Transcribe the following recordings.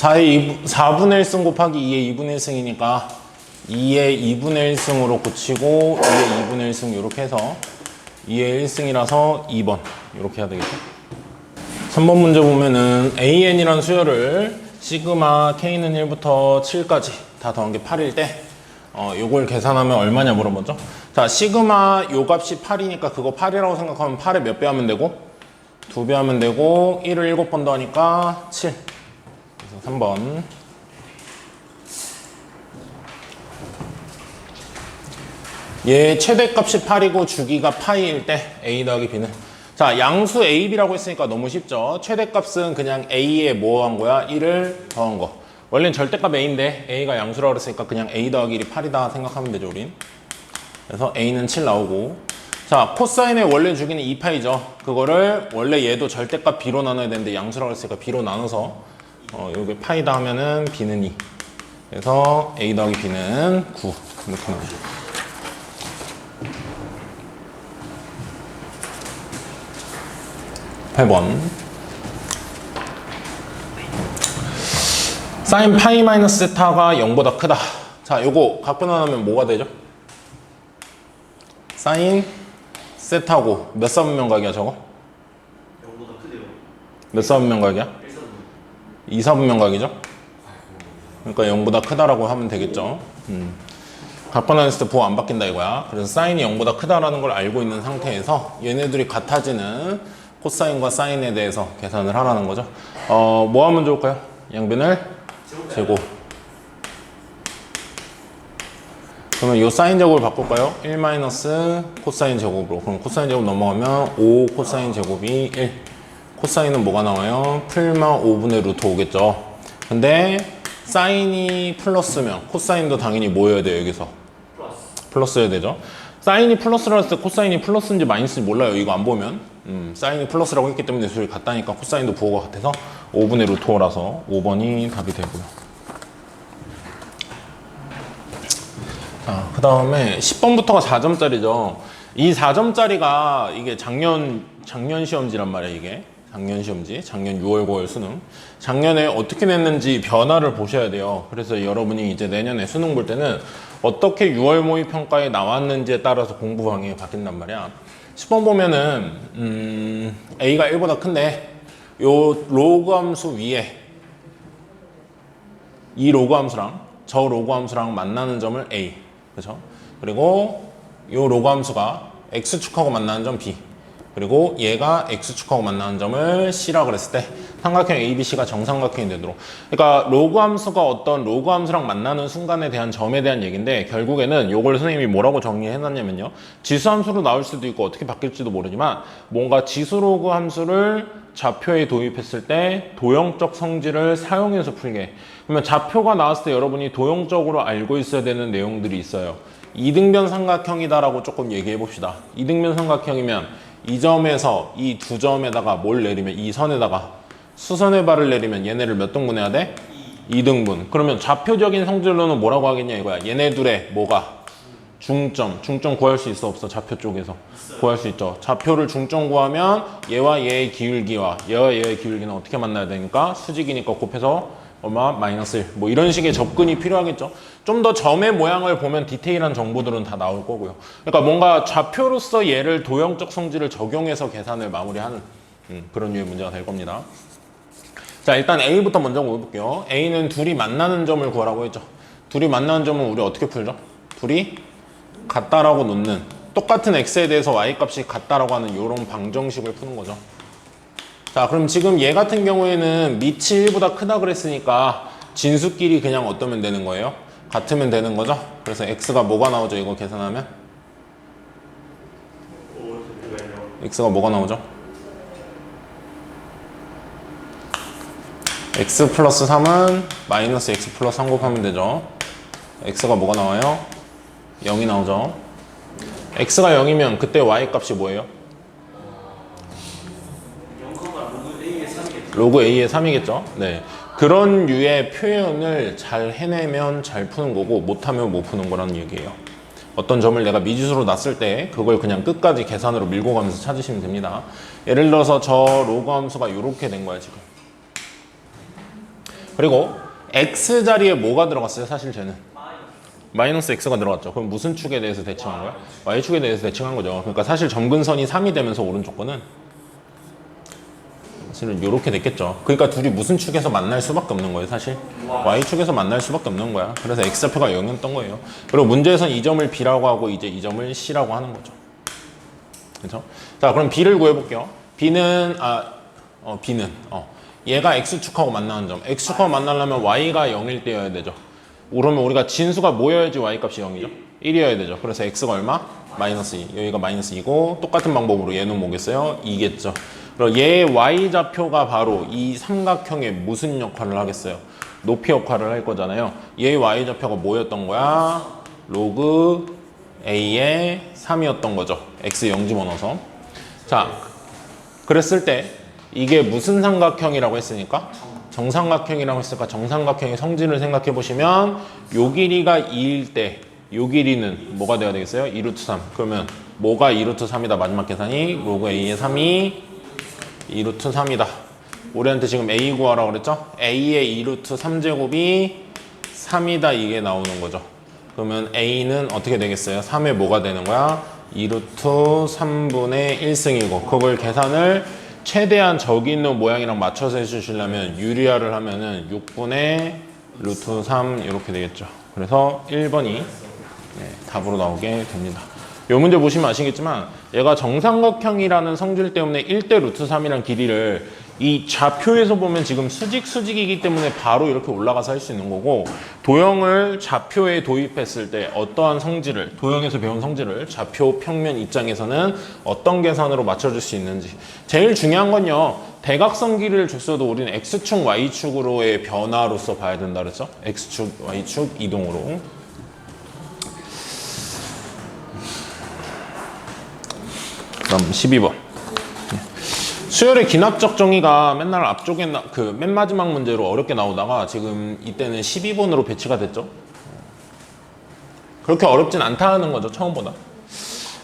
4분의 1승 곱하기 2의 2분의 1승이니까 2의 2분의 1승으로 고치고 2의 2분의 1승 이렇게 해서 2의 1승이라서 2번 이렇게 해야 되겠죠. 3번 문제 보면은 AN이라는 수열을 시그마 K는 1부터 7까지 다 더한 게 8일 때 요걸 계산하면 얼마냐 물어보죠. 자, 시그마 요 값이 8이니까 그거 8이라고 생각하면 8에 몇 배 하면 되고 2배 하면 되고 1을 7번 더하니까 7. 그래서 3번. 얘 최대값이 8이고 주기가 파이일 때 A 더하기 B는, 자, 양수 A, B라고 했으니까 너무 쉽죠. 최대값은 그냥 A에 뭐 한 거야? 1을 더한 거. 원래는 절대값 A인데 A가 양수라고 그랬으니까 그냥 A 더하기 1이 8이다 생각하면 되죠, 우린. 그래서 A는 7 나오고, 자, 코사인의 원래 주기는 2파이죠. 그거를 원래 얘도 절대값 B로 나눠야 되는데 양수라고 했으니까 B로 나눠서 여기 파이다 하면은 B는 2. 그래서 A 더하기 B는 9 이렇게 나오죠. 8번. 사인 파이 마이너스 세타가 0보다 크다. 자, 요거 각변환하면 뭐가 되죠? 사인 세타고 몇 사분면각이야 저거? 0보다 크대요. 몇 사분면각이야? 2사분면각이죠? 그러니까 0보다 크다라고 하면 되겠죠. 각변환했을 때 보호 안 바뀐다 이거야. 그래서 사인이 0보다 크다라는 걸 알고 있는 상태에서 얘네들이 같아지는 코사인과 사인에 대해서 계산을 하라는 거죠. 뭐 하면 좋을까요? 양변을 제곱. 그러면 이 사인 제곱을 바꿀까요? 1 마이너스 코사인 제곱으로. 그럼 코사인 제곱 넘어가면 5 코사인 제곱이 1. 코사인은 뭐가 나와요? 풀마 5분의 루트 5겠죠. 근데 사인이 플러스면 코사인도 당연히 뭐여야 돼요, 여기서? 플러스여야 되죠. 사인이 플러스라고 했을 때 코사인이 플러스인지 마이너스인지 몰라요, 이거 안 보면. 사인이 플러스라고 했기 때문에 수율이 같다니까 코사인도 부호가 같아서 5분의 루트 5라서 5번이 답이 되고요. 자, 그 다음에 10번부터가 4점짜리죠. 이 4점짜리가 이게 작년 시험지란 말이에요, 이게. 작년 시험지, 작년 6월, 9월 수능. 작년에 어떻게 냈는지 변화를 보셔야 돼요. 그래서 여러분이 이제 내년에 수능 볼 때는 어떻게 6월 모의 평가에 나왔는지에 따라서 공부 방향이 바뀐단 말이야. 10번 보면은 A가 1보다 큰데 요 로그 함수 위에 이 로그 함수랑 저 로그 함수랑 만나는 점을 A, 그렇죠? 그리고 요 로그 함수가 X축하고 만나는 점 B, 그리고 얘가 X축하고 만나는 점을 C라고 그랬을 때 삼각형 ABC가 정삼각형이 되도록. 그러니까 로그 함수가 어떤 로그 함수랑 만나는 순간에 대한 점에 대한 얘기인데, 결국에는 요걸 선생님이 뭐라고 정리해놨냐면요, 지수 함수로 나올 수도 있고 어떻게 바뀔지도 모르지만 뭔가 지수 로그 함수를 좌표에 도입했을 때 도형적 성질을 사용해서 풀게. 그러면 좌표가 나왔을 때 여러분이 도형적으로 알고 있어야 되는 내용들이 있어요. 이등변 삼각형이다라고 조금 얘기해 봅시다. 이등변 삼각형이면 이 점에서 이 두 점에다가 뭘 내리면, 이 선에다가 수선의 발을 내리면 얘네를 몇 등분 해야 돼? 2등분. 그러면 좌표적인 성질로는 뭐라고 하겠냐 이거야. 얘네 둘의 뭐가? 중점 구할 수 있어 없어? 좌표 쪽에서 구할 수 있죠. 좌표를 중점 구하면 얘와 얘의 기울기와 얘와 얘의 기울기는 어떻게 만나야 되니까 수직이니까 곱해서 얼마? 마이너스 1. 뭐 이런 식의 접근이 필요하겠죠. 좀 더 점의 모양을 보면 디테일한 정보들은 다 나올 거고요. 그러니까 뭔가 좌표로서 얘를 도형적 성질을 적용해서 계산을 마무리하는 그런 류의 문제가 될 겁니다. 자, 일단 A부터 먼저 볼게요. A는 둘이 만나는 점을 구하라고 했죠. 둘이 만나는 점은 우리 어떻게 풀죠? 둘이 같다라고 놓는, 똑같은 X에 대해서 Y 값이 같다라고 하는 이런 방정식을 푸는 거죠. 자, 그럼 지금 얘 같은 경우에는 밑이 1보다 크다 그랬으니까 진수끼리 그냥 어떠면 되는 거예요? 같으면 되는 거죠. 그래서 X가 뭐가 나오죠? 이거 계산하면? X가 뭐가 나오죠? X 플러스 3은 마이너스 X 플러스 3 곱하면 되죠. X가 뭐가 나와요? 0이 나오죠. X가 0이면 그때 Y 값이 뭐예요? 로그 A의 3이겠죠. 네, 그런 류의 표현을 잘 해내면 잘 푸는 거고 못하면 못 푸는 거라는 얘기예요. 어떤 점을 내가 미지수로 놨을 때 그걸 그냥 끝까지 계산으로 밀고 가면서 찾으시면 됩니다. 예를 들어서 저 로그 함수가 이렇게 된 거야 지금. 그리고 x 자리에 뭐가 들어갔어요? 사실 쟤는 마이너스 x가 들어갔죠. 그럼 무슨 축에 대해서 대칭한 거야? y축에 대해서 대칭한 거죠. 그러니까 사실 점근선이 3이 되면서 오른쪽 거는 사실은 이렇게 됐겠죠. 그러니까 둘이 무슨 축에서 만날 수밖에 없는 거예요. 사실 y축에서 만날 수밖에 없는 거야. 그래서 x좌표가 0이었던 거예요. 그리고 문제에선 이 점을 b라고 하고 이제 이 점을 c라고 하는 거죠. 그렇죠? 자, 그럼 b를 구해볼게요. b는 얘가 x축하고 만나는 점. x축하고 만나려면 y가 0일 때여야 되죠. 그러면 우리가 진수가 뭐여야지 y값이 0이죠? 1이어야 되죠. 그래서 x가 얼마? 마이너스 2. 여기가 마이너스 2고 똑같은 방법으로 얘는 뭐겠어요? 2겠죠. 그럼 얘의 y좌표가 바로 이 삼각형의 무슨 역할을 하겠어요? 높이 역할을 할 거잖아요. 얘의 y좌표가 뭐였던 거야? 로그 a의 3이었던 거죠. x 0 집어넣어서. 자, 그랬을 때 이게 무슨 삼각형이라고 했으니까? 정삼각형이라고 했으니까 정삼각형의 성질을 생각해 보시면 요 길이가 2일 때 요 길이는 뭐가 돼야 되겠어요? 2루트 3. 그러면 뭐가 2루트 3이다? 마지막 계산이 로그 a의 3이 2루트 3이다. 우리한테 지금 a 구하라고 그랬죠? a의 2루트 3제곱이 3이다 이게 나오는 거죠. 그러면 a는 어떻게 되겠어요? 3의 뭐가 되는 거야? 2루트 3분의 1승이고 그걸 계산을 최대한 저기 있는 모양이랑 맞춰서 해주시려면 유리화를 하면은 6분의 루트 3 이렇게 되겠죠. 그래서 1번이 답으로 나오게 됩니다. 이 문제 보시면 아시겠지만 얘가 정삼각형이라는 성질 때문에 1대 루트 3이란 길이를 이 좌표에서 보면 지금 수직이기 때문에 바로 이렇게 올라가서 할 수 있는 거고 도형을 좌표에 도입했을 때 어떠한 성질을 도형에서 배운 성질을 좌표 평면 입장에서는 어떤 계산으로 맞춰줄 수 있는지 제일 중요한 건요 대각선 길이를 줬어도 우리는 x축 y축으로의 변화로서 봐야 된다 그랬죠. x축 y축 이동으로. 그럼 12번. 수열의 기납적 정의가 맨날 앞쪽에 맨 마지막 문제로 어렵게 나오다가 지금 이때는 12번으로 배치가 됐죠. 그렇게 어렵진 않다는 거죠. 처음보다.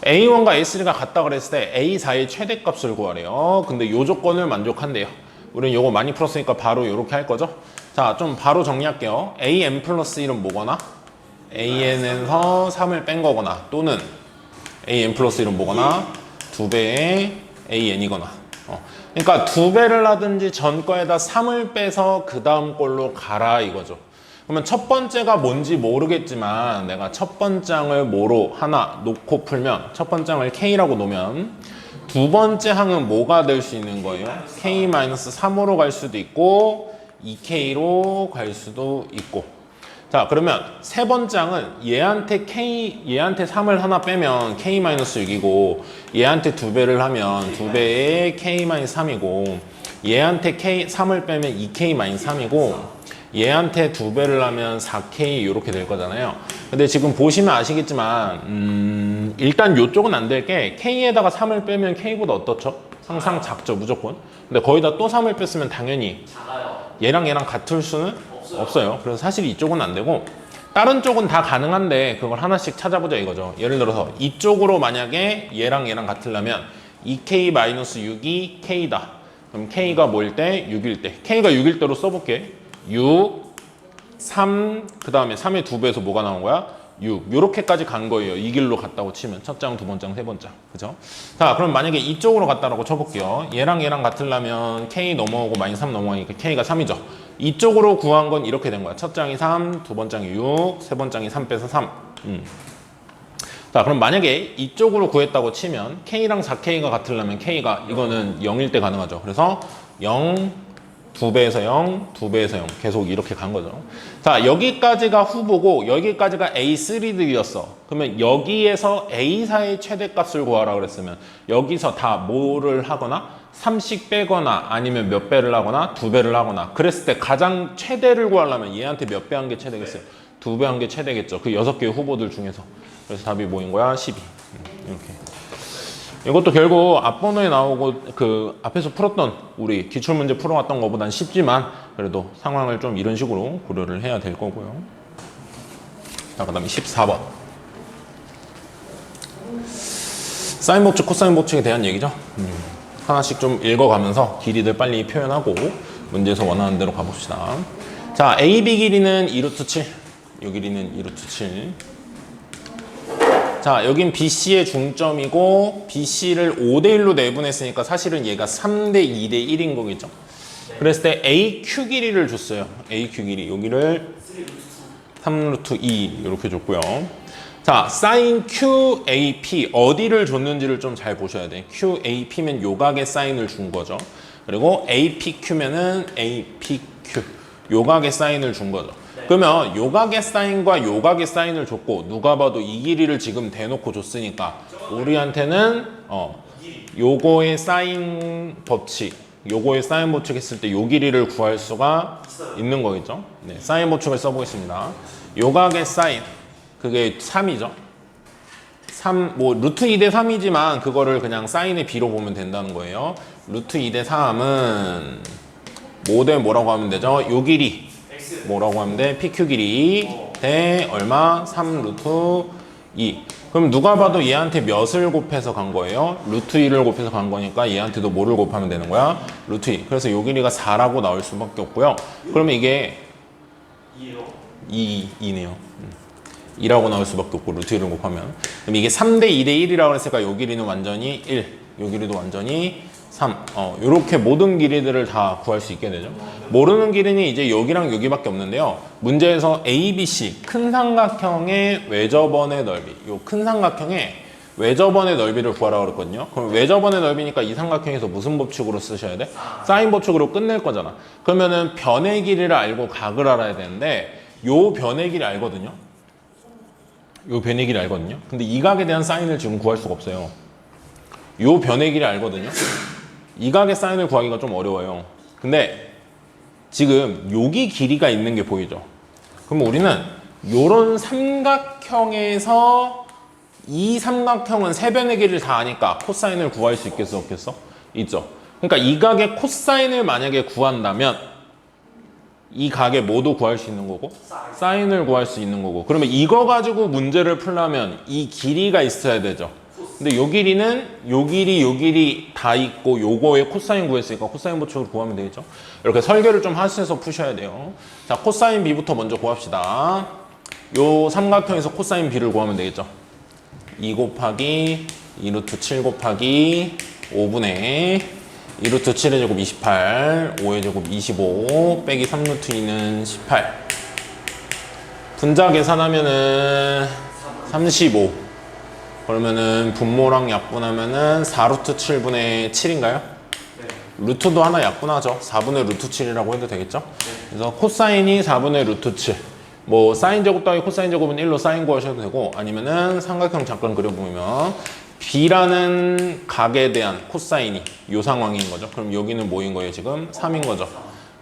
A1과 A3가 같다 그랬을 때 A4의 최대값을 구하래요. 근데 이 조건을 만족한대요. 우리는 이거 많이 풀었으니까 바로 이렇게 할 거죠. 자, 좀 바로 정리할게요. AN 플러스 1은 뭐거나 AN에서 3을 뺀 거거나 또는 AN 플러스 1은 뭐거나 2배의 AN이거나 그러니까 2배를 하든지 전 거에다 3을 빼서 그 다음 걸로 가라 이거죠. 그러면 첫 번째가 뭔지 모르겠지만 내가 첫 번장을 뭐로 하나 놓고 풀면 첫 번장을 K라고 놓으면 두 번째 항은 뭐가 될 수 있는 거예요? K-3으로 갈 수도 있고 2K로 갈 수도 있고 자 그러면 세 번장은 얘한테 3을 하나 빼면 K-6이고 얘한테 2배를 하면 2배의 K-3이고 얘한테 3을 빼면 2K-3이고 얘한테 2배를 하면 4K 이렇게 될 거잖아요. 근데 지금 보시면 아시겠지만 일단 이쪽은 안 될 게 K에다가 3을 빼면 K보다 어떻죠? 항상 작죠 무조건. 근데 거기다 또 3을 뺐으면 당연히 얘랑 같을 수는 없어요. 그래서 사실 이쪽은 안 되고 다른 쪽은 다 가능한데 그걸 하나씩 찾아보자 이거죠. 예를 들어서 이쪽으로 만약에 얘랑 같으려면 2K-6이 K다. 그럼 K가 뭐일 때? 6일 때. K가 6일 때로 써볼게. 6, 3, 그 다음에 3의 2배에서 뭐가 나온 거야? 6. 요렇게까지 간 거예요. 이 길로 갔다고 치면. 첫 장, 두 번장, 세 번장. 그죠? 자, 그럼 만약에 이쪽으로 갔다라고 쳐볼게요. 얘랑 같으려면 K 넘어오고 -3 넘어가니까 K가 3이죠. 이쪽으로 구한 건 이렇게 된 거야. 첫 장이 3, 두 번장이 6, 세 번장이 3 빼서 3. 자, 그럼 만약에 이쪽으로 구했다고 치면 K랑 4K가 같으려면 K가 이거는 0일 때 가능하죠. 그래서 0, 2배에서 0, 2배에서 0 계속 이렇게 간 거죠. 자, 여기까지가 후보고 여기까지가 A3들이었어. 그러면 여기에서 A4의 최대값을 구하라 그랬으면 여기서 다 뭐를 하거나 3씩 빼거나 아니면 몇 배를 하거나 2배를 하거나 그랬을 때 가장 최대를 구하려면 얘한테 몇 배 한 게 최대겠어요? 2배 한 게 최대겠죠. 그 6개의 후보들 중에서. 그래서 답이 뭐인 거야? 12. 이렇게. 이것도 결국 앞번호에 나오고 그 앞에서 풀었던 우리 기출문제 풀어왔던 것보단 쉽지만 그래도 상황을 좀 이런 식으로 고려를 해야 될 거고요. 자, 그 다음에 14번. 사인 법칙, 코사인 법칙에 대한 얘기죠. 하나씩 좀 읽어가면서 길이들 빨리 표현하고 문제에서 원하는 대로 가봅시다. 자, AB 길이는 2루트 7. 요 길이는 2루트 7. 자, 여긴 BC의 중점이고 BC를 5대1로 내분했으니까 사실은 얘가 3대2 대 1인 거겠죠. 그랬을 때 AQ 길이를 줬어요. AQ 길이. 여기를 3루트 2 이렇게 줬고요. 자, 사인 QAP 어디를 줬는지를 좀 잘 보셔야 돼. QAP면 요각의 사인을 준 거죠. 그리고 APQ면은 APQ 요각의 사인을 준 거죠. 그러면 요각의 사인과 요각의 사인을 줬고 누가 봐도 이 길이를 지금 대놓고 줬으니까 우리한테는 요거의 사인 법칙 했을 때 요 길이를 구할 수가 있는 거겠죠. 네, 사인 법칙을 써보겠습니다. 요각의 사인 그게 3이죠. 3, 뭐 루트 2대 3이지만 그거를 그냥 사인의 b로 보면 된다는 거예요. 루트 2대 3은 뭐라고 하면 되죠? 요 길이 뭐라고 하면 돼? PQ 길이 대 얼마? 3 루트 2. 그럼 누가 봐도 얘한테 몇을 곱해서 간 거예요? 루트 2를 곱해서 간 거니까 얘한테도 뭐를 곱하면 되는 거야? 루트 2. 그래서 요 길이가 4라고 나올 수밖에 없고요. 그러면 이게 2네요. 2라고 나올 수밖에 없고 루트 1을 곱하면. 그럼 이게 3대 2대 1이라고 했으니까 요 길이는 완전히 1. 요 길이도 완전히 3. 요렇게 모든 길이들을 다 구할 수 있게 되죠. 모르는 길이는 이제 여기랑 여기밖에 없는데요. 문제에서 ABC 큰 삼각형의 외접원의 넓이. 요 큰 삼각형의 외접원의 넓이를 구하라고 그랬거든요. 그럼 외접원의 넓이니까 이 삼각형에서 무슨 법칙으로 쓰셔야 돼? 사인 법칙으로 끝낼 거잖아. 그러면은 변의 길이를 알고 각을 알아야 되는데 요 변의 길이 알거든요. 요 변의 길이 알거든요. 근데 이 각에 대한 사인을 지금 구할 수가 없어요. 요 변의 길이 알거든요. 이 각의 사인을 구하기가 좀 어려워요. 근데 지금 여기 길이가 있는 게 보이죠? 그럼 우리는 요런 삼각형에서 이 삼각형은 세 변의 길이를 다 아니까 코사인을 구할 수 있겠어 없겠어? 있죠. 그러니까 이 각의 코사인을 만약에 구한다면 이 각의 뭐도 구할 수 있는 거고 사인을 구할 수 있는 거고 그러면 이거 가지고 문제를 풀려면 이 길이가 있어야 되죠. 근데 요 길이는 요 길이 다 있고 요거의 코사인 구했으니까 코사인 법칙으로 구하면 되겠죠. 이렇게 설계를 좀 하셔서 푸셔야 돼요. 자, 코사인 b부터 먼저 구합시다. 요 삼각형에서 코사인 b를 구하면 되겠죠. 2 곱하기 2루트 7 곱하기 5분의 2루트 7의 제곱 28, 5의 제곱 25, 빼기 3루트 2는 18. 분자 계산하면은 35. 그러면은 분모랑 약분하면은 4루트 7분의 7인가요? 네. 루트도 하나 약분하죠. 4분의 루트 7이라고 해도 되겠죠? 그래서 코사인이 4분의 루트 7. 뭐 사인 제곱 더하기 코사인 제곱은 1로 사인 구하셔도 되고 아니면은 삼각형 잠깐 그려보면 B라는 각에 대한 코사인이 이 상황인 거죠. 그럼 여기는 뭐인 거예요? 지금 3인 거죠.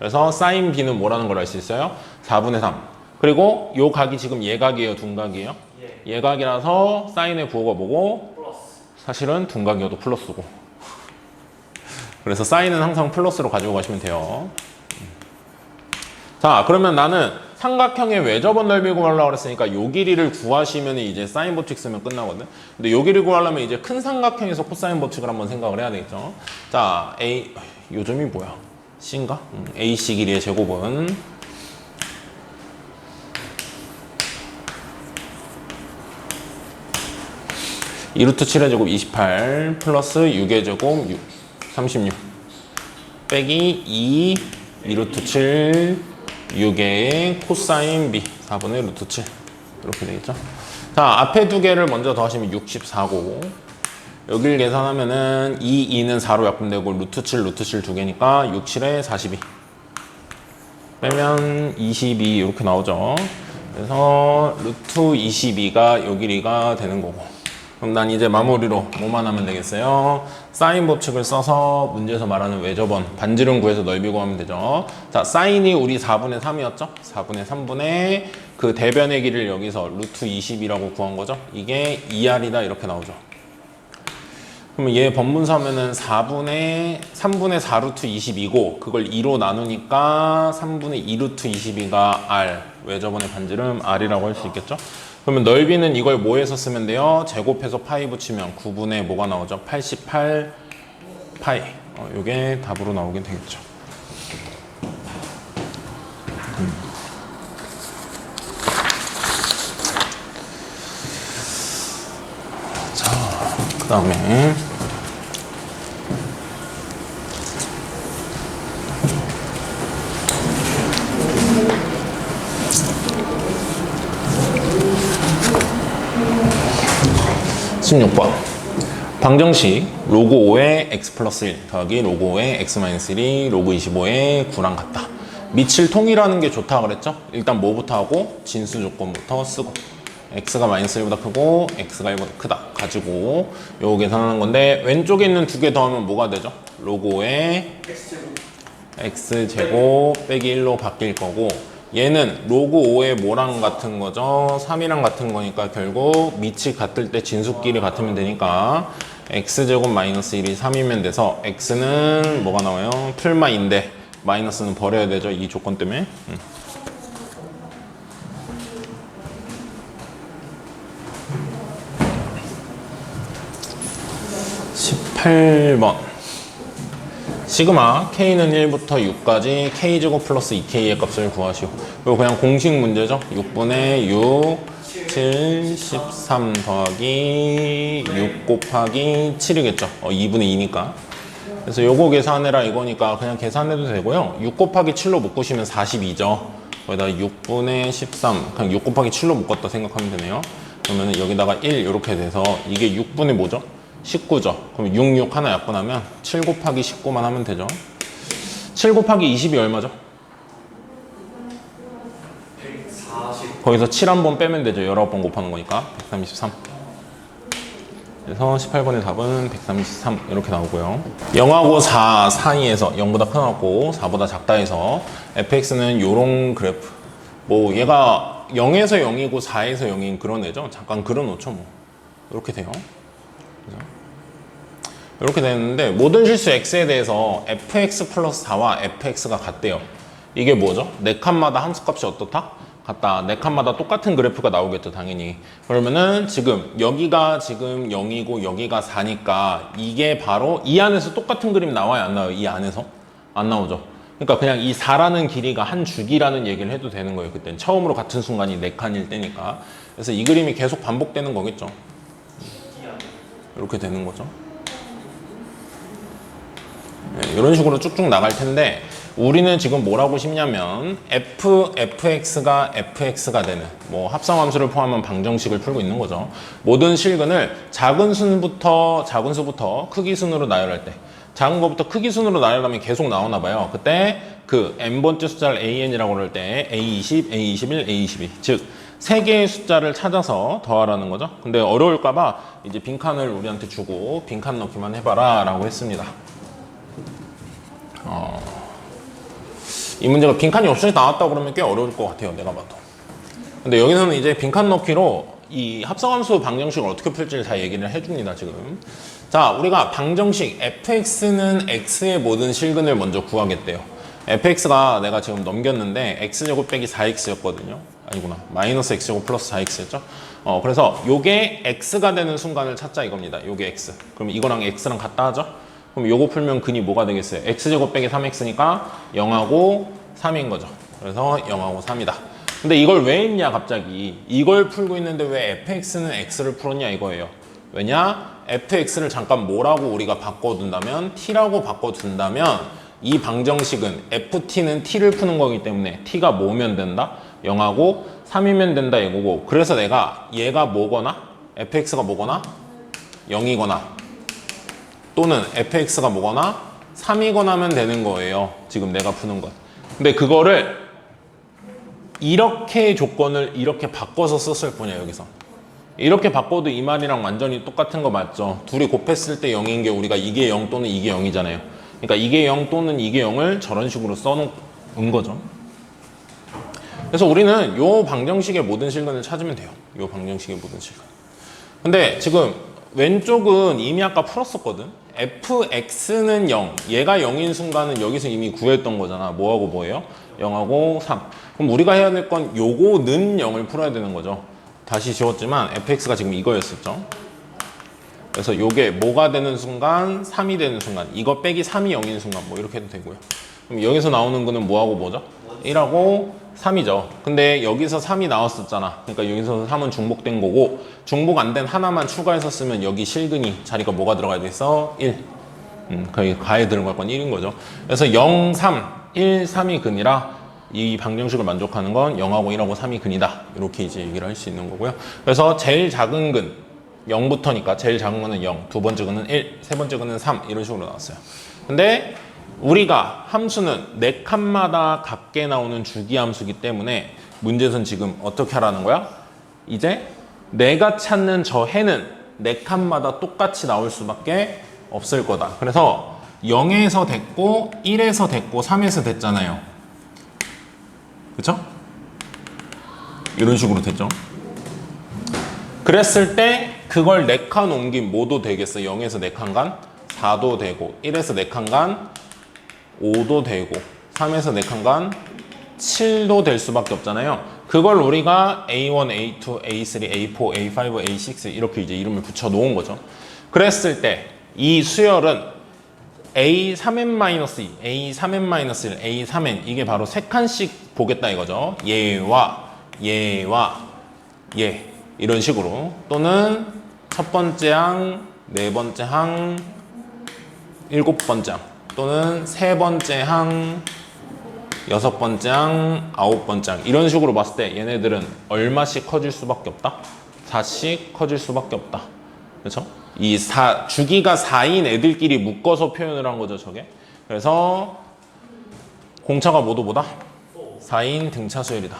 그래서 사인 B는 뭐라는 걸 알 수 있어요? 4분의 3. 그리고 요 각이 지금 예각이에요? 둔각이에요? 예각이라서 사인의 부호가 뭐고? 사실은 둔각이어도 플러스고. 그래서 사인은 항상 플러스로 가지고 가시면 돼요. 자, 그러면 나는 삼각형의 외접원 넓이 구하려고 그랬으니까 요 길이를 구하시면 이제 사인 법칙 쓰면 끝나거든. 근데 요 길이 구하려면 이제 큰 삼각형에서 코사인 법칙을 한번 생각을 해야 되겠죠. 자, 요점이 뭐야? C인가? AC 길이의 제곱은 2루트 7의 제곱 28 플러스 6의 제곱 36 빼기 2루트 7 6의 코사인 B 4분의 루트 7 이렇게 되겠죠. 자, 앞에 두 개를 먼저 더하시면 64고 여기를 계산하면은 2는 4로 약분되고 루트 7 두 개니까 6, 7에 42 빼면 22 이렇게 나오죠. 그래서 루트 22가 요 길이가 되는 거고 그럼 난 이제 마무리로 뭐만 하면 되겠어요? 사인 법칙을 써서 문제에서 말하는 외접원 반지름 구해서 넓이 구하면 되죠. 자, 사인이 우리 4분의 3이었죠? 4분의 3분의 그 대변의 길이를 여기서 루트 20이라고 구한 거죠. 이게 2R이다 이렇게 나오죠. 그러면 얘 번분수 하면은 3분의 4루트 22고 그걸 2로 나누니까 3분의 2루트 22가 R 외접원의 반지름 R이라고 할 수 있겠죠. 그러면 넓이는 이걸 뭐해서 쓰면 돼요? 제곱해서 파이 붙이면 9분의 뭐가 나오죠? 88 파이. 요게 답으로 나오게 되겠죠. 자, 그 다음에 16번 방정식 로그 5의 x 플러스 1 더하기 로그 5의 x 마이너스 1이 로그 25의 9랑 같다. 밑을 통일하는 게 좋다 그랬죠? 일단 뭐부터 하고 진수 조건부터 쓰고 x가 마이너스 1보다 크고 x가 1보다 크다 가지고 요거 계산하는 건데 왼쪽에 있는 두 개 더하면 뭐가 되죠? 로그 5의 x제곱 빼기 1로 바뀔 거고 얘는 로그 5의 뭐랑 같은 거죠? 3이랑 같은 거니까 결국 밑이 같을 때 진수끼리 같으면 되니까 x제곱 마이너스 1이 3이면 돼서 x는 뭐가 나와요? 풀마인데 마이너스는 버려야 되죠? 이 조건 때문에 18번 시그마 k는 1부터 6까지 k제곱 플러스 2k의 값을 구하시오. 이거 그냥 공식 문제죠. 6분의 6, 7, 13 더하기 6 곱하기 7이겠죠. 2분의 2니까. 그래서 요거 계산해라 이거니까 그냥 계산해도 되고요. 6 곱하기 7로 묶으시면 42죠. 거기다가 6분의 13, 그냥 6 곱하기 7로 묶었다 생각하면 되네요. 그러면 여기다가 1 이렇게 돼서 이게 6분의 뭐죠? 19죠. 그럼 6, 6 하나 약분하면 7 곱하기 19만 하면 되죠. 7 곱하기 20이 얼마죠? 140. 거기서 7 한 번 빼면 되죠. 19번 곱하는 거니까 133. 그래서 18번의 답은 133 이렇게 나오고요. 0하고 4 사이에서 0보다 크고 4보다 작다 해서 fx는 요런 그래프. 뭐 얘가 0에서 0이고 4에서 0인 그런 애죠. 잠깐 그려놓죠 뭐. 이렇게 돼요. 이렇게 되는데 모든 실수 x에 대해서 fx 플러스 4와 fx가 같대요. 이게 뭐죠? 네 칸마다 함수값이 어떻다? 같다. 네 칸마다 똑같은 그래프가 나오겠죠 당연히. 그러면은 지금 여기가 지금 0이고 여기가 4니까 이게 바로 이 안에서 똑같은 그림 나와요 안 나와요? 이 안에서? 안 나오죠. 그러니까 그냥 이 4라는 길이가 한 주기라는 얘기를 해도 되는 거예요. 그때는 처음으로 같은 순간이 네 칸일 때니까. 그래서 이 그림이 계속 반복되는 거겠죠. 이렇게 되는 거죠. 네, 이런 식으로 쭉쭉 나갈 텐데 우리는 지금 뭘 하고 싶냐면 fx가 fx가 되는 뭐 합성함수를 포함한 방정식을 풀고 있는 거죠. 모든 실근을 작은 수부터 크기 순으로 나열할 때 작은 것부터 크기 순으로 나열하면 계속 나오나 봐요. 그때 그 n번째 숫자를 an이라고 그럴 때 a20, a21, a22 즉 세 개의 숫자를 찾아서 더하라는 거죠. 근데 어려울까봐 이제 빈칸을 우리한테 주고 빈칸 넣기만 해봐라 라고 했습니다. 이 문제가 빈칸이 없이 나왔다 그러면 꽤 어려울 것 같아요 내가 봐도. 근데 여기서는 이제 빈칸 넣기로 이 합성함수 방정식을 어떻게 풀지를 다 얘기를 해줍니다 지금. 자 우리가 방정식 fx는 x의 모든 실근을 먼저 구하겠대요. fx가 내가 지금 넘겼는데 x제곱 빼기 4x였거든요 아니구나 마이너스 x제곱 플러스 4x였죠. 그래서 요게 x가 되는 순간을 찾자 이겁니다. 요게 x. 그럼 이거랑 x랑 같다 하죠. 그럼 요거 풀면 근이 뭐가 되겠어요? x제곱 빼기 3x니까 0하고 3인 거죠. 그래서 0하고 3이다. 근데 이걸 왜 했냐 갑자기. 이걸 풀고 있는데 왜 fx는 x를 풀었냐 이거예요. 왜냐? fx를 잠깐 뭐라고 우리가 바꿔둔다면 t라고 바꿔둔다면 이 방정식은 ft는 t를 푸는 거기 때문에 t가 뭐면 된다? 0하고 3이면 된다 이거고. 그래서 내가 얘가 뭐거나 fx가 뭐거나 0이거나 또는 fx가 뭐거나 3이거나 하면 되는 거예요. 지금 내가 푸는 것. 근데 그거를 이렇게 조건을 이렇게 바꿔서 썼을 뿐이야 여기서. 이렇게 바꿔도 이 말이랑 완전히 똑같은 거 맞죠? 둘이 곱했을 때 0인 게 우리가 이게 0 또는 이게 0이잖아요. 그러니까 이게 0 또는 이게 0을 저런 식으로 써놓은 거죠. 그래서 우리는 요 방정식의 모든 실근을 찾으면 돼요. 요 방정식의 모든 실근. 근데 지금 왼쪽은 이미 아까 풀었었거든. fx는 0, 얘가 0인 순간은 여기서 이미 구했던 거잖아. 뭐하고 뭐예요? 0하고 3. 그럼 우리가 해야 될 건 요거는 0을 풀어야 되는 거죠. 다시 지웠지만 fx가 지금 이거였었죠. 그래서 요게 뭐가 되는 순간? 3이 되는 순간. 이거 빼기 3이 0인 순간 뭐 이렇게 해도 되고요. 그럼 여기서 나오는 거는 뭐하고 뭐죠? 1하고 3이죠. 근데 여기서 3이 나왔었잖아. 그러니까 여기서 3은 중복된 거고 중복 안 된 하나만 추가해서 쓰면 여기 실근이 자리가 뭐가 들어가야 돼서 1. 거의 가에 들어갈 건 1인 거죠. 그래서 0, 3, 1, 3이 근이라 이 방정식을 만족하는 건 0하고 1하고 3이 근이다. 이렇게 이제 얘기를 할 수 있는 거고요. 그래서 제일 작은 근 0부터니까 제일 작은 거는 0, 두 번째 근은 1, 세 번째 근은 3 이런 식으로 나왔어요. 근데 우리가 함수는 4칸마다 같게 나오는 주기함수이기 때문에 문제에서는 지금 어떻게 하라는 거야? 이제 내가 찾는 저 해는 4칸마다 똑같이 나올 수밖에 없을 거다. 그래서 0에서 됐고 1에서 됐고 3에서 됐잖아요. 그쵸? 이런 식으로 됐죠. 그랬을 때 그걸 4칸 옮긴 뭐도 되겠어. 0에서 4칸 간 4도 되고 1에서 4칸 간 5도 되고 3에서 4칸 간 7도 될 수밖에 없잖아요. 그걸 우리가 A1, A2, A3, A4, A5, A6 이렇게 이제 이름을 붙여 놓은 거죠. 그랬을 때 이 수열은 A3n-2, A3n-1, A3n 이게 바로 3칸씩 보겠다 이거죠. 얘와 얘와 얘 이런 식으로 또는 첫 번째 항, 네 번째 항, 일곱 번째 항 또는 세 번째 항, 여섯 번째 항, 아홉 번째 항 이런 식으로 봤을 때 얘네들은 얼마씩 커질 수밖에 없다? 4씩 커질 수밖에 없다. 그렇죠? 이 주기가 4인 애들끼리 묶어서 표현을 한 거죠, 저게. 그래서 공차가 모두 보다 4인 등차 수열이다.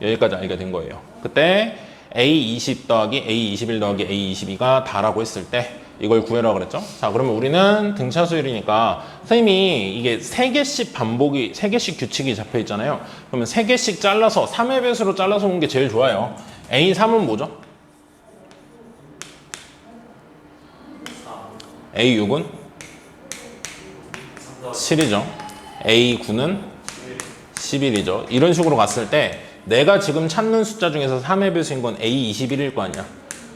여기까지 알게 된 거예요. 그때 A20 더하기 A21 더하기 A22가 다라고 했을 때 이걸 구해라 그랬죠? 자, 그러면 우리는 등차 수열이니까 선생님이 이게 3개씩 반복이 3개씩 규칙이 잡혀 있잖아요. 그러면 3개씩 잘라서 3의 배수로 잘라서 온 게 제일 좋아요. A3은 뭐죠? A6은 7이죠. A9는 11이죠. 이런 식으로 갔을 때 내가 지금 찾는 숫자 중에서 3의 배수인 건 A21일 거 아니야.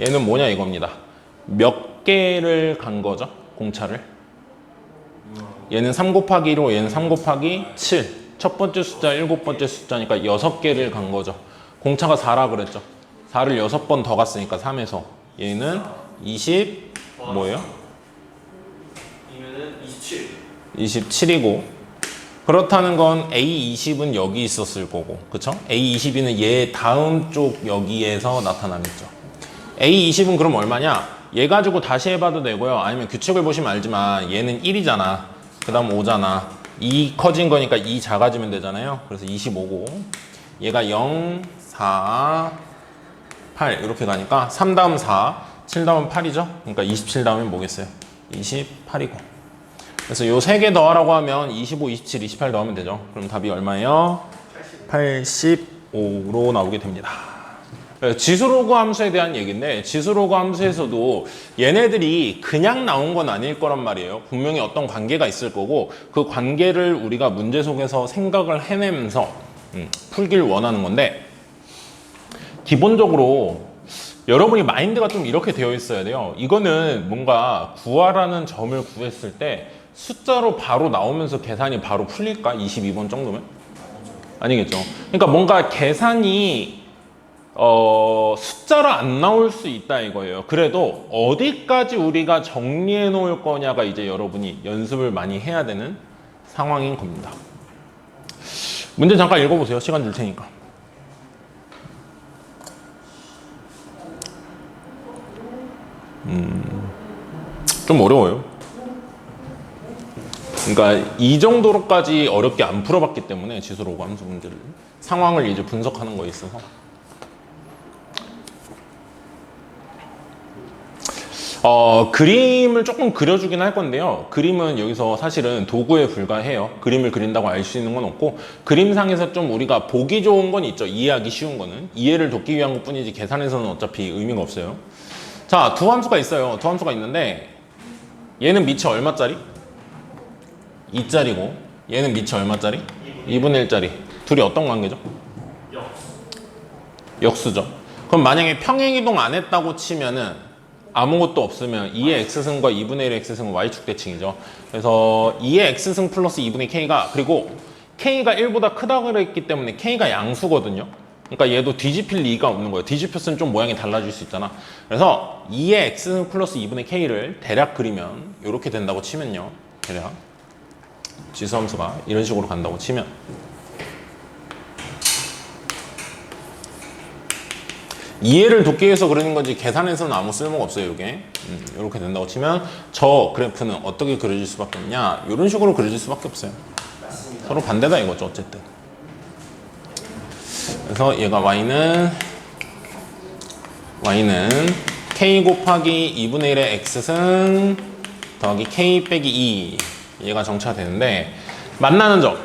얘는 뭐냐 이겁니다. 몇 개를 간 거죠? 공차를. 얘는 3 곱하기 1로 얘는 3 곱하기 7. 첫 번째 숫자, 일곱 번째 숫자니까 6개를 간 거죠. 공차가 4라 그랬죠. 4를 6번 더 갔으니까 3에서 얘는 20 뭐예요? 이면은 27. 27이고 그렇다는 건 A20은 여기 있었을 거고 그쵸? A22는 얘 다음 쪽 여기에서 나타나겠죠. A20은 그럼 얼마냐? 얘 가지고 다시 해봐도 되고요. 아니면 규칙을 보시면 알지만 얘는 1이잖아. 그 다음 5잖아. 2 커진 거니까 2 작아지면 되잖아요. 그래서 25고 얘가 0, 4, 8 이렇게 가니까 3 다음 4, 7 다음 8이죠. 그러니까 27 다음엔 뭐겠어요? 28이고 그래서 요 3개 더하라고 하면 25, 27, 28 더하면 되죠. 그럼 답이 얼마예요? 85로 나오게 됩니다. 지수로그 함수에 대한 얘기인데 지수로그 함수에서도 얘네들이 그냥 나온 건 아닐 거란 말이에요. 분명히 어떤 관계가 있을 거고 그 관계를 우리가 문제 속에서 생각을 해내면서 풀길 원하는 건데 기본적으로 여러분이 마인드가 좀 이렇게 되어 있어야 돼요. 이거는 뭔가 구하라는 점을 구했을 때 숫자로 바로 나오면서 계산이 바로 풀릴까? 22번 정도면? 아니겠죠. 그러니까 뭔가 계산이 숫자로 안 나올 수 있다 이거예요. 그래도 어디까지 우리가 정리해 놓을 거냐가 이제 여러분이 연습을 많이 해야 되는 상황인 겁니다. 문제 잠깐 읽어보세요. 시간 줄 테니까. 좀 어려워요. 그러니까 이 정도로까지 어렵게 안 풀어봤기 때문에 지수로그 함수 문제를 상황을 이제 분석하는 거에 있어서 그림을 조금 그려주긴 할 건데요. 그림은 여기서 사실은 도구에 불과해요. 그림을 그린다고 알 수 있는 건 없고 그림상에서 좀 우리가 보기 좋은 건 있죠. 이해하기 쉬운 거는 이해를 돕기 위한 것 뿐이지 계산에서는 어차피 의미가 없어요. 자, 두 함수가 있어요. 두 함수가 있는데 얘는 미치 얼마짜리? 2짜리고 얘는 미치 얼마짜리? 2분의 1짜리. 둘이 어떤 관계죠? 역수죠. 그럼 만약에 평행이동 안 했다고 치면은 아무것도 없으면 2의 x승과 2분의 1의 x승은 y축 대칭이죠. 그래서 2의 x승 플러스 2분의 k가 그리고 K가 1보다 크다 그랬기 때문에 K가 양수거든요. 그러니까 얘도 뒤집힐 리가 없는 거예요. 뒤집혔으면 좀 모양이 달라질 수 있잖아. 그래서 2의 x 플러스 2분의 k를 대략 그리면 이렇게 된다고 치면요. 대략 지수함수가 이런 식으로 간다고 치면 이해를 돕기 위해서 그리는 건지 계산해서는 아무 쓸모가 없어요. 이게 이렇게 된다고 치면 저 그래프는 어떻게 그려질 수밖에 없냐, 이런 식으로 그려질 수밖에 없어요. 맞습니다. 서로 반대다 이거죠 어쨌든. 그래서 얘가 y는 k 곱하기 2분의 1의 x승 더하기 k 빼기 2, 얘가 정체가 되는데, 만나는 점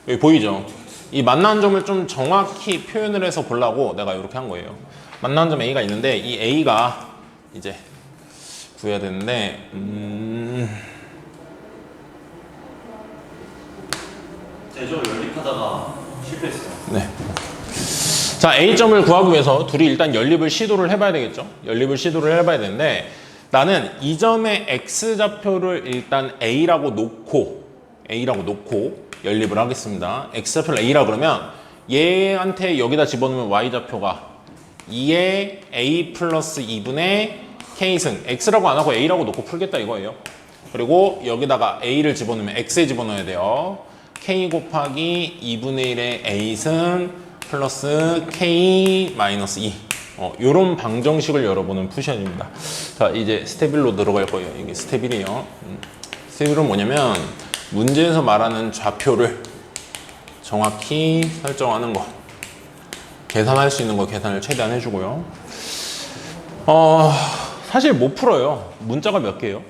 여기 보이죠? 이 만나는 점을 좀 정확히 표현을 해서 보려고 내가 이렇게 한 거예요. 만나는 점 A가 있는데 이 A가 이제 구해야 되는데 제조 연립하다가 실패했어요. 네. 자, A점을 구하기 위해서 둘이 일단 연립을 시도를 해봐야 되겠죠? 연립을 시도를 해봐야 되는데, 나는 이 점의 X좌표를 일단 A라고 놓고 연립을 하겠습니다. X좌표를 A라 그러면 얘한테 여기다 집어넣으면 Y좌표가 2의 A 플러스 2분의 K승, X라고 안 하고 A라고 놓고 풀겠다 이거예요. 그리고 여기다가 A를 집어넣으면 X에 집어넣어야 돼요. K 곱하기 2분의 1의 A승 플러스 K 마이너스 2. 요런 방정식을 여러분은 푸셔야 됩니다. 자, 이제 스텝 1로 들어갈 거예요. 이게 스텝 1이에요. 스텝 1은 뭐냐면, 문제에서 말하는 좌표를 정확히 설정하는 거. 계산할 수 있는 거 계산을 최대한 해주고요. 사실 못 풀어요. 문자가 몇 개예요?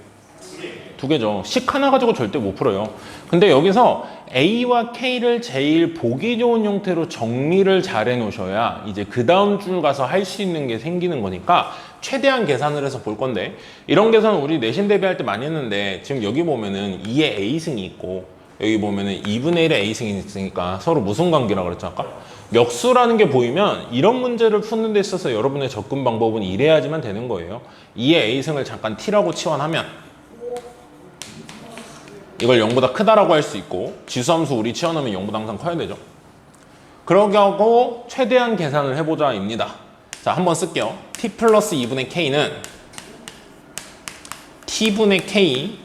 두 개죠. 식 하나 가지고 절대 못 풀어요. 근데 여기서 A와 K를 제일 보기 좋은 형태로 정리를 잘 해놓으셔야 이제 그 다음 줄 가서 할 수 있는 게 생기는 거니까 최대한 계산을 해서 볼 건데, 이런 계산은 우리 내신 대비할 때 많이 했는데, 지금 여기 보면은 2의 A승이 있고 여기 보면은 2분의 1의 A승이 있으니까 서로 무슨 관계라고 그랬죠 아까? 멱수라는 게 보이면 이런 문제를 푸는 데 있어서 여러분의 접근 방법은 이래야지만 되는 거예요. 2의 A승을 잠깐 T라고 치환하면 이걸 0보다 크다라고 할 수 있고, 지수함수 우리 치환하면 0보다 항상 커야 되죠. 그러게 하고 최대한 계산을 해보자 입니다. 자, 한번 쓸게요. t 플러스 2분의 k는 t분의 k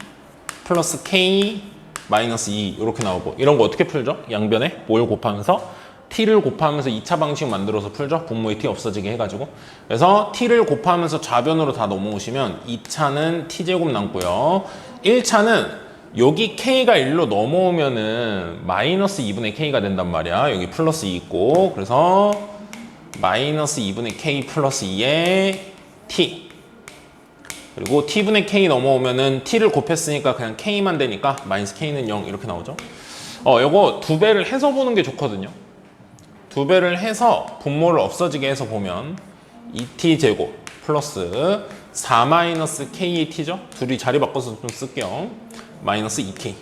플러스 k 마이너스 2 이렇게 나오고, 이런 거 어떻게 풀죠? 양변에 뭘 곱하면서? t를 곱하면서 2차 방식 만들어서 풀죠. 분모의 t 없어지게 해가지고. 그래서 t를 곱하면서 좌변으로 다 넘어오시면 2차는 t제곱 남고요. 1차는 여기 k가 1로 넘어오면은 마이너스 2분의 k가 된단 말이야. 여기 플러스 2 있고, 그래서 마이너스 2분의 k 플러스 2의 t, 그리고 t분의 k 넘어오면은 t를 곱했으니까 그냥 k만 되니까 마이너스 k는 0 이렇게 나오죠. 요거 두 배를 해서 보는 게 좋거든요. 두 배를 해서 분모를 없어지게 해서 보면 2t 제곱 플러스 4 마이너스 k의 t죠. 둘이 자리 바꿔서 좀 쓸게요. 마이너스 2t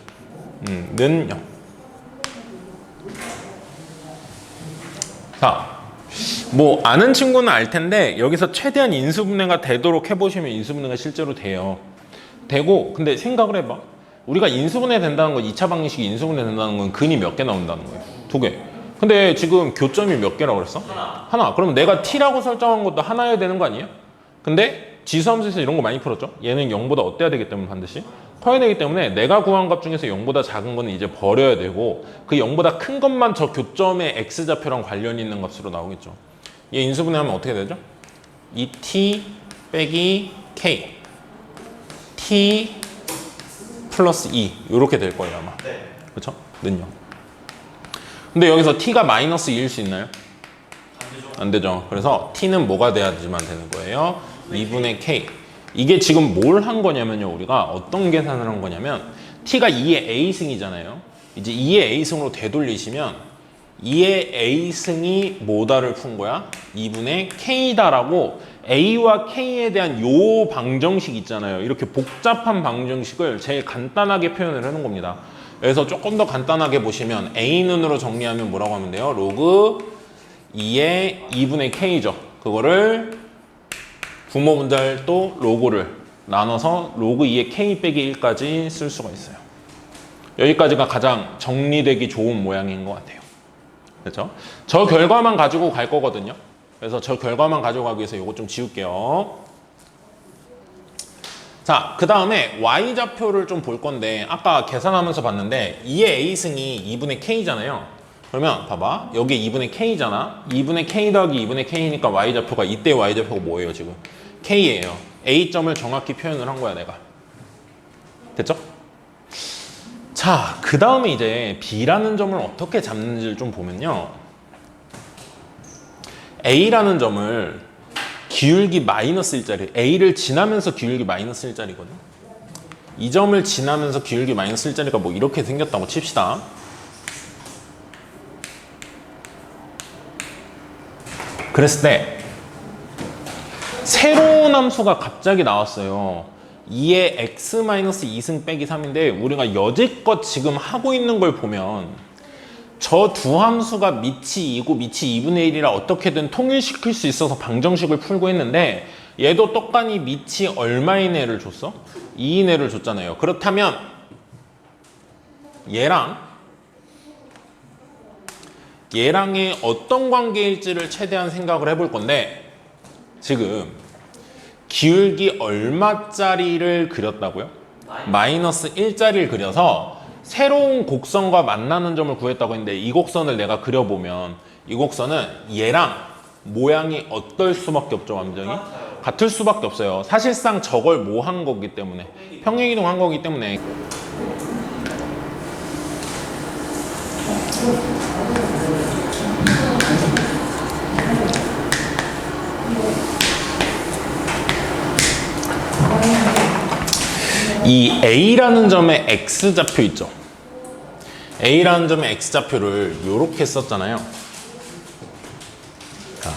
는 0. 자, 뭐 아는 친구는 알 텐데 여기서 최대한 인수분해가 되도록 해보시면 인수분해가 실제로 돼요. 되고, 근데 생각을 해봐. 우리가 인수분해 된다는 건 2차 방정식이 인수분해 된다는 건 근이 몇 개 나온다는 거예요. 2개. 근데 지금 교점이 몇 개라고 그랬어? 하나. 그러면 내가 t라고 설정한 것도 하나여야 되는 거 아니에요? 근데 지수함수에서 이런 거 많이 풀었죠? 얘는 0보다 어때야 되기 때문에 반드시 커야 되기 때문에 내가 구한 값 중에서 0보다 작은 거는 이제 버려야 되고, 그 0보다 큰 것만 저 교점의 x좌표랑 관련이 있는 값으로 나오겠죠. 얘 인수분해하면 어떻게 되죠? 2t 빼기 k t 플러스 2 이렇게 될 거예요 아마. 네. 그렇죠? 는요. 근데 여기서 t가 마이너스 2일 수 있나요? 안 되죠. 안 되죠. 그래서 t는 뭐가 돼야지만 되는 거예요? 2분의 k. 이게 지금 뭘 한 거냐면요, 우리가 어떤 계산을 한 거냐면, t가 2의 a승이잖아요. 이제 2의 a승으로 되돌리시면 2의 a승이 뭐다를 푼 거야? 2분의 k다라고 a와 k에 대한 요 방정식 있잖아요. 이렇게 복잡한 방정식을 제일 간단하게 표현을 해놓은 겁니다. 그래서 조금 더 간단하게 보시면 a는으로 정리하면 뭐라고 하면 돼요? 로그 2의 2분의 k죠. 그거를 분모 분자를 또 로그를 나눠서 로그 2의 k 빼기 1까지 쓸 수가 있어요. 여기까지가 가장 정리되기 좋은 모양인 것 같아요. 그렇죠? 저 결과만 가지고 갈 거거든요. 그래서 저 결과만 가지고 가기 위해서 이거 좀 지울게요. 자, 그 다음에 y좌표를 좀 볼 건데 아까 계산하면서 봤는데 2의 a승이 2분의 k잖아요. 그러면 봐봐. 여기 2분의 k잖아. 2분의 k 더하기 2분의 k니까 y좌표가 이때 y좌표가 뭐예요 지금? k예요. a점을 정확히 표현을 한 거야 내가. 됐죠? 자, 그 다음에 이제 b라는 점을 어떻게 잡는지를 좀 보면요. a라는 점을 기울기 마이너스 1짜리, a를 지나면서 기울기 마이너스 1짜리거든. 이 점을 지나면서 기울기 마이너스 1짜리가 뭐 이렇게 생겼다고 칩시다. 그랬을 때 새로운 함수가 갑자기 나왔어요. 2의 x-2승 빼기 3인데 우리가 여지껏 지금 하고 있는 걸 보면 저 두 함수가 밑이 2고 밑이 2분의 1이라 어떻게든 통일시킬 수 있어서 방정식을 풀고 했는데 얘도 똑같이 밑이 얼마인 애를 줬어? 2인 애를 줬잖아요. 그렇다면 얘랑의 어떤 관계일지를 최대한 생각을 해볼 건데 지금 기울기 얼마짜리를 그렸다고요? 마이너스 1짜리를 그려서 새로운 곡선과 만나는 점을 구했다고 했는데 이 곡선을 내가 그려보면 이 곡선은 얘랑 모양이 어떨 수밖에 없죠. 완전히 같을 수밖에 없어요. 사실상 저걸 뭐 한 거기 때문에 평행이동 한 거기 때문에 이 A라는 점의 X좌표 있죠? A라는 점의 X좌표를 이렇게 썼잖아요. 자,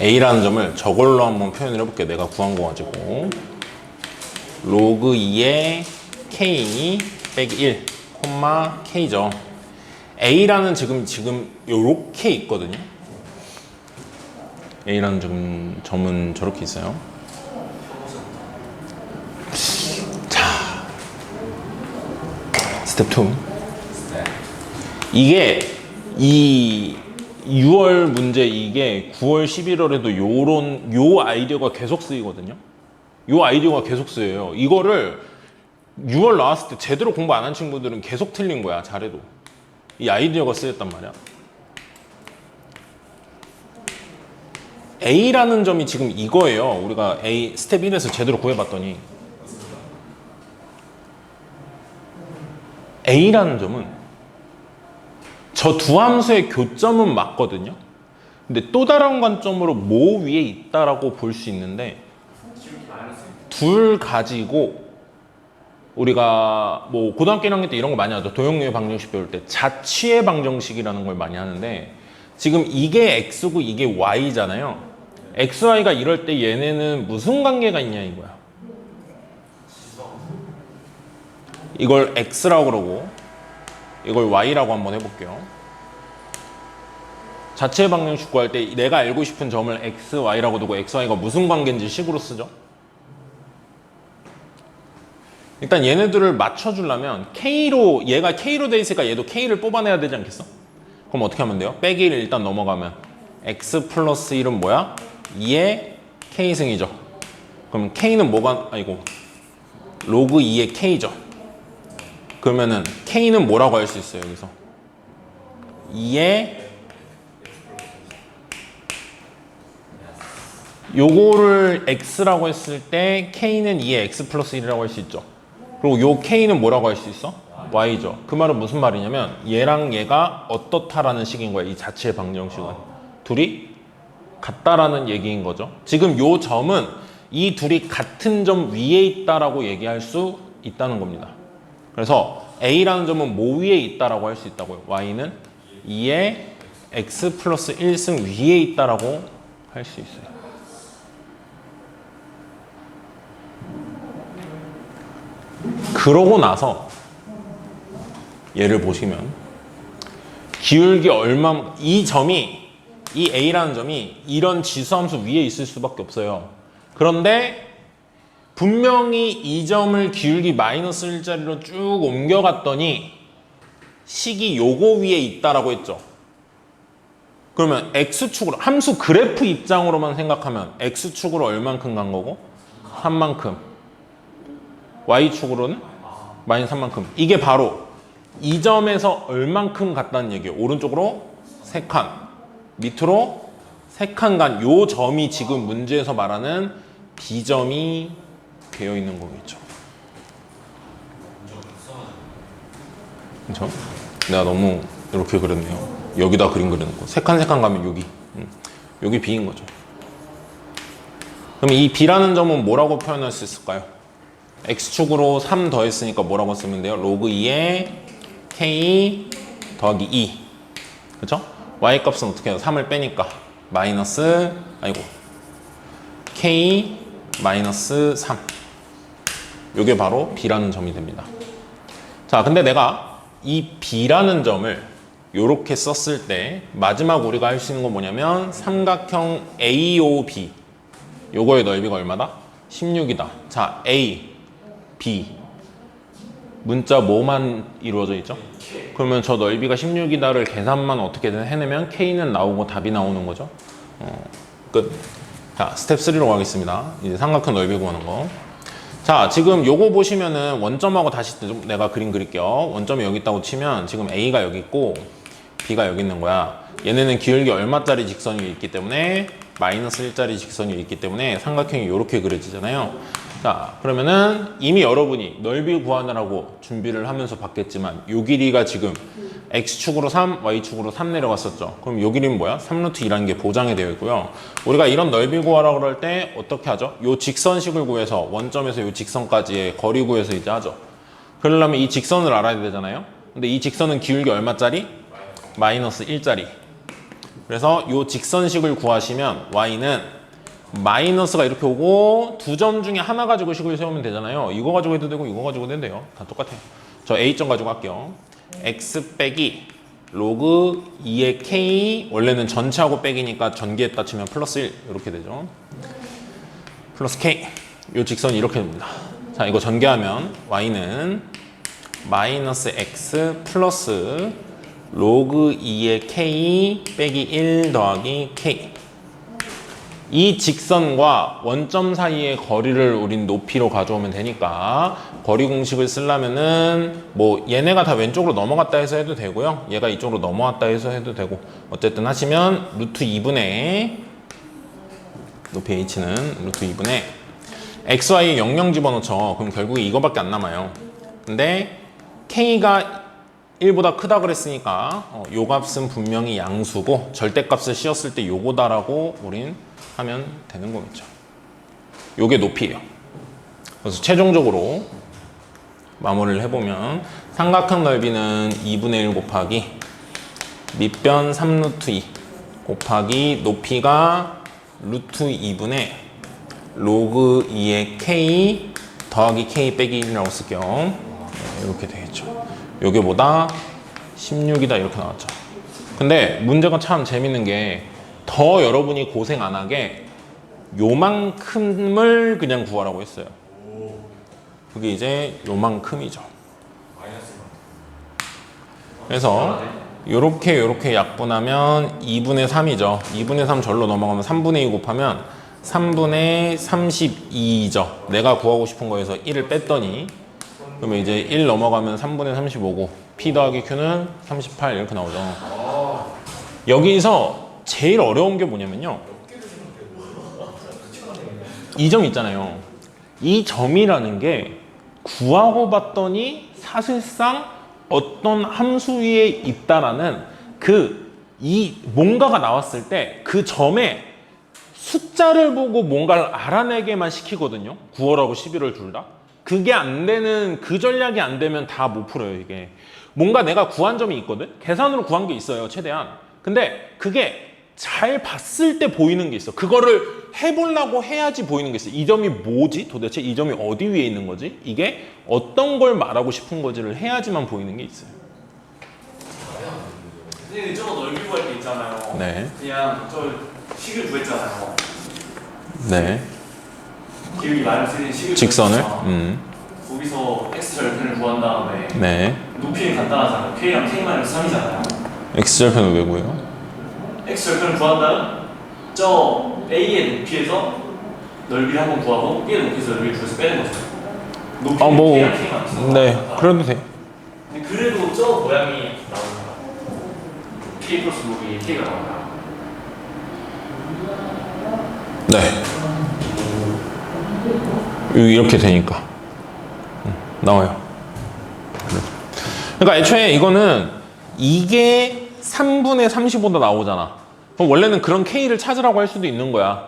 A라는 점을 저걸로 한번 표현을 해볼게요. 내가 구한 거 가지고 로그 2의 K 빼기 1, 콤마 K죠. A라는 지금 요렇게 있거든요. A라는 점은 저렇게 있어요. 스텝 2. 이게 이 6월 문제 이게 9월 11월에도 요 아이디어가 계속 쓰이거든요. 요 아이디어가 계속 쓰여요. 이거를 6월 나왔을 때 제대로 공부 안 한 친구들은 계속 틀린 거야. 잘해도. 이 아이디어가 쓰였단 말이야. A라는 점이 지금 이거예요. 우리가 A 스텝 1에서 제대로 구해봤더니 A라는 점은 저 두 함수의 교점은 맞거든요. 근데 또 다른 관점으로 뭐 위에 있다라고 볼 수 있는데 둘 가지고 우리가 뭐 고등학교 1학년 때 이런 거 많이 하죠. 도형유의 방정식 배울 때 자취의 방정식이라는 걸 많이 하는데 지금 이게 X고 이게 Y잖아요. X, Y가 이럴 때 얘네는 무슨 관계가 있냐 이거야. 이걸 X라고 그러고 이걸 Y라고 한번 해볼게요. 자체 방정식 구할 때 내가 알고 싶은 점을 X, Y라고 두고 X, Y가 무슨 관계인지 식으로 쓰죠. 일단 얘네들을 맞춰주려면 K로 얘가 K로 돼 있으니까 얘도 K를 뽑아내야 되지 않겠어? 그럼 어떻게 하면 돼요? 빼기를 일단 넘어가면 X 플러스 1은 뭐야? 2의 K승이죠. 그럼 K는 뭐가 아니고 로그 2의 K죠. 그러면은 K는 뭐라고 할 수 있어요? 여기서 2의 요거를 X라고 했을 때 K는 2의 X 플러스 1이라고 할 수 있죠. 그리고 요 K는 뭐라고 할 수 있어? Y죠. 그 말은 무슨 말이냐면 얘랑 얘가 어떻다라는 식인 거야. 이 자체의 방정식은 둘이 같다라는 얘기인 거죠. 지금 요 점은 이 둘이 같은 점 위에 있다라고 얘기할 수 있다는 겁니다. 그래서 A라는 점은 뭐 위에 있다라고 할 수 있다고요. Y는 2의 X 플러스 1승 위에 있다라고 할 수 있어요. 그러고 나서 얘를 보시면 기울기 얼마 이 A라는 점이 이런 지수함수 위에 있을 수밖에 없어요. 그런데 분명히 이 점을 기울기 마이너스 1자리로 쭉 옮겨갔더니 식이 요거 위에 있다라고 했죠. 그러면 x축으로 함수 그래프 입장으로만 생각하면 x축으로 얼만큼 간 거고 3만큼, y축으로는 마이너스 3만큼. 이게 바로 이 점에서 얼만큼 갔다는 얘기예요. 오른쪽으로 3칸, 밑으로 3칸 간 요 점이 지금 문제에서 말하는 B점이 되어 있는 거겠죠. 그렇죠? 내가 너무 이렇게 그렸네요. 여기다 그림 그려놓고 3칸 가면 여기 여기 B인 거죠. 그럼 이 B라는 점은 뭐라고 표현할 수 있을까요? X축으로 3 더했으니까 뭐라고 쓰면 돼요? 로그 2에 K 더하기 2. 그렇죠? Y 값은 어떻게 해요? 3을 빼니까 마이너스 K 마이너스 3. 요게 바로 B라는 점이 됩니다. 자, 근데 내가 이 B라는 점을 요렇게 썼을 때 마지막 우리가 할 수 있는 건 뭐냐면 삼각형 AOB 요거의 넓이가 얼마다? 16이다. 자, A, B 문자 뭐만 이루어져 있죠? 그러면 저 넓이가 16이다를 계산만 어떻게든 해내면 K는 나오고 답이 나오는 거죠. 끝. 자, 스텝 3로 가겠습니다. 이제 삼각형 넓이 구하는 거. 자, 지금 요거 보시면은 원점하고 다시 좀 내가 그림 그릴게요. 원점이 여기 있다고 치면 지금 A가 여기 있고 B가 여기 있는 거야. 얘네는 기울기 얼마짜리 직선이 있기 때문에 마이너스 1짜리 직선이 있기 때문에 삼각형이 이렇게 그려지잖아요. 자, 그러면은 이미 여러분이 넓이 구하느라고 준비를 하면서 봤겠지만 요 길이가 지금 X축으로 3, Y축으로 3 내려갔었죠. 그럼 요 길이는 뭐야? 3루트 2라는 게 보장이 되어 있고요. 우리가 이런 넓이 구하라고 그럴 때 어떻게 하죠? 요 직선식을 구해서 원점에서 요 직선까지의 거리 구해서 이제 하죠. 그러려면 이 직선을 알아야 되잖아요. 근데 이 직선은 기울기 얼마짜리? 마이너스 1짜리. 그래서 이 직선식을 구하시면 y는 마이너스가 이렇게 오고 두 점 중에 하나 가지고 식을 세우면 되잖아요. 이거 가지고 해도 되고 이거 가지고 해도 돼요. 다 똑같아요. 저 A점 가지고 할게요. x 빼기 로그 2의 k 원래는 전체하고 빼기니까 전기에다 치면 플러스 1 이렇게 되죠. 플러스 k 이 직선이 이렇게 됩니다. 자, 이거 전개하면 y는 마이너스 x 플러스 로그 2의 k 빼기 1 더하기 k. 이 직선과 원점 사이의 거리를 우린 높이로 가져오면 되니까 거리 공식을 쓰려면은 뭐 얘네가 다 왼쪽으로 넘어갔다 해서 해도 되고요. 얘가 이쪽으로 넘어왔다 해서 해도 되고 어쨌든 하시면 루트 2분의 높이 h는 루트 2분의 xy 00 집어넣죠. 그럼 결국에 이거밖에 안 남아요. 근데 k가 1보다 크다 그랬으니까 요 값은 분명히 양수고 절대값을 씌웠을 때 요거다라고 우린 하면 되는 거겠죠. 요게 높이예요. 그래서 최종적으로 마무리를 해보면 삼각형 넓이는 2분의 1 곱하기 밑변 3루트 2 곱하기 높이가 루트 2분의 로그 2의 k 더하기 k 빼기 1이라고 쓸게요. 네, 이렇게 되겠죠. 요게보다 16이다 이렇게 나왔죠. 근데 문제가 참 재밌는 게 더 여러분이 고생 안 하게 요만큼을 그냥 구하라고 했어요. 그게 이제 요만큼이죠. 그래서 요렇게 약분하면 2분의 3이죠. 2분의 3 절로 넘어가면 3분의 2 곱하면 3분의 32죠. 내가 구하고 싶은 거에서 1을 뺐더니 그러면 이제 1 넘어가면 3분의 35고 P 더하기 Q는 38 이렇게 나오죠. 여기서 제일 어려운 게 뭐냐면요. 이 점 있잖아요. 이 점이라는 게 구하고 봤더니 사실상 어떤 함수 위에 있다라는 이 뭔가가 나왔을 때 그 점에 숫자를 보고 뭔가를 알아내게만 시키거든요. 9월하고 11월 둘 다. 그게 안 되는, 그 전략이 안 되면 다 못 풀어요, 이게. 뭔가 내가 구한 점이 있거든? 계산으로 구한 게 있어요, 최대한. 근데 그게 잘 봤을 때 보이는 게 있어. 그거를 해보려고 해야지 보이는 게 있어. 이 점이 뭐지? 도대체 이 점이 어디 위에 있는 거지? 이게 어떤 걸 말하고 싶은 거지를 해야지만 보이는 게 있어요. 근데 저거 넓이 구할 때 있잖아요. 네. 그냥 저 식을 구했잖아요. 네. 기울기 마이너스 11 직선을. 거기서 x 절편을 구한 다음에 네. 높이는 간단하잖아요. k랑 k-3이잖아요. x절편은 왜 구해요? x 절편을 구한 다음 저 a의 높이에서 넓이를 한번 구하고 b의 높이에서 넓이를 구해서 빼는 거죠. 높이는 아, 뭐, k랑 k-3. 네. 그래도 돼. 근데 그래도 저 모양이 나옵니다. k 플러스 높이 k가 나옵니다. 네. 이렇게 되니까. 나와요. 그러니까 애초에 이거는 이게 3분의 35도 나오잖아. 그럼 원래는 그런 K를 찾으라고 할 수도 있는 거야.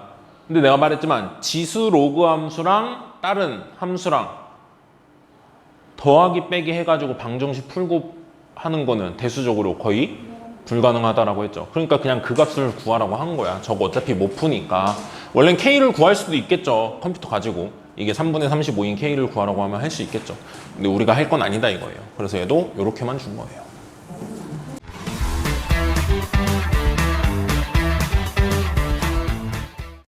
근데 내가 말했지만 지수 로그 함수랑 다른 함수랑 더하기 빼기 해가지고 방정식 풀고 하는 거는 대수적으로 거의 불가능하다라고 했죠. 그러니까 그냥 그 값을 구하라고 한 거야. 저거 어차피 못 푸니까. 원래는 K를 구할 수도 있겠죠. 컴퓨터 가지고. 이게 3분의 35인 K를 구하라고 하면 할 수 있겠죠. 근데 우리가 할 건 아니다 이거예요. 그래서 얘도 이렇게만 준 거예요.